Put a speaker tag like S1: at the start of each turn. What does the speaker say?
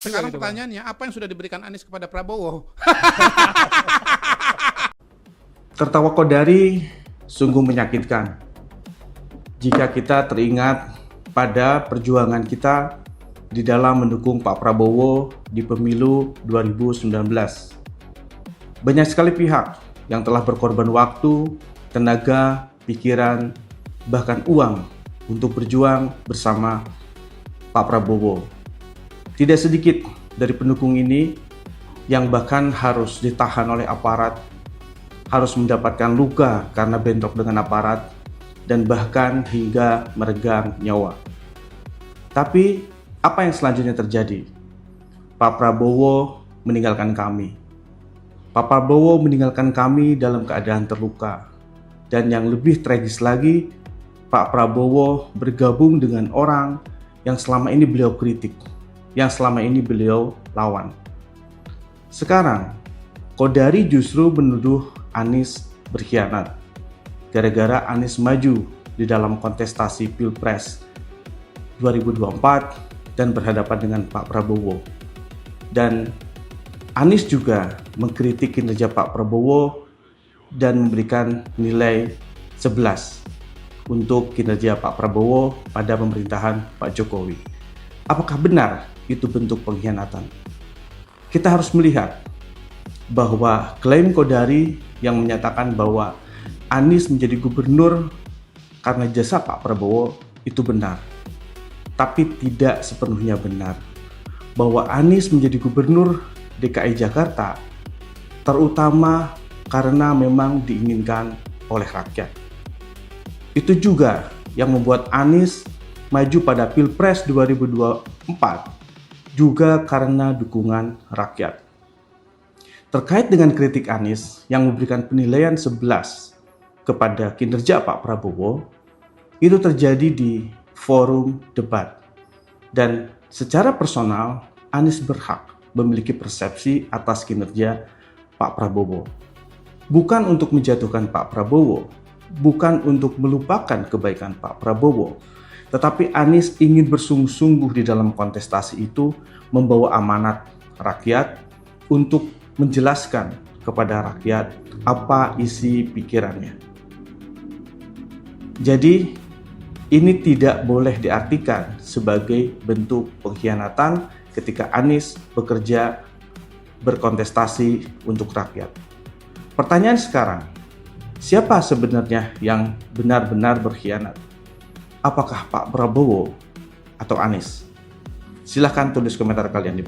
S1: Sekarang
S2: gitu, Bang?
S1: pertanyaannya, apa yang sudah diberikan Anies kepada Prabowo?
S3: Tertawa Kodari sungguh menyakitkan jika kita teringat pada perjuangan kita di dalam mendukung Pak Prabowo di pemilu 2019. Banyak sekali pihak yang telah berkorban waktu, tenaga, pikiran, bahkan uang untuk berjuang bersama Pak Prabowo. Tidak sedikit dari pendukung ini yang bahkan harus ditahan oleh aparat, harus mendapatkan luka karena bentrok dengan aparat, dan bahkan hingga meregang nyawa. Tapi apa yang selanjutnya terjadi? Pak Prabowo meninggalkan kami. Pak Prabowo meninggalkan kami dalam keadaan terluka. Dan yang lebih tragis lagi, Pak Prabowo bergabung dengan orang yang selama ini beliau kritik, yang selama ini beliau lawan. Sekarang, Kodari justru menuduh Anies berkhianat gara-gara Anies maju di dalam kontestasi Pilpres 2024 dan berhadapan dengan Pak Prabowo. Dan Anies juga mengkritik kinerja Pak Prabowo dan memberikan nilai 11 untuk kinerja Pak Prabowo pada pemerintahan Pak Jokowi. Apakah benar itu bentuk pengkhianatan? Kita harus melihat bahwa klaim Kodari yang menyatakan bahwa Anies menjadi gubernur karena jasa Pak Prabowo itu benar. Tapi tidak sepenuhnya benar. Bahwa Anies menjadi gubernur DKI Jakarta terutama karena memang diinginkan oleh rakyat. Itu juga yang membuat Anies maju pada Pilpres 2024 juga karena dukungan rakyat. Terkait dengan kritik Anies yang memberikan penilaian 11 kepada kinerja Pak Prabowo, itu terjadi di forum debat. Dan secara personal, Anies berhak memiliki persepsi atas kinerja Pak Prabowo. Bukan untuk menjatuhkan Pak Prabowo, bukan untuk melupakan kebaikan Pak Prabowo, tetapi Anies ingin bersungguh-sungguh di dalam kontestasi itu membawa amanat rakyat untuk menjelaskan kepada rakyat apa isi pikirannya. Jadi, ini tidak boleh diartikan sebagai bentuk pengkhianatan ketika Anies bekerja berkontestasi untuk rakyat. Pertanyaan sekarang, siapa sebenarnya yang benar-benar berkhianat? Apakah Pak Prabowo atau Anies? Silahkan tulis komentar kalian di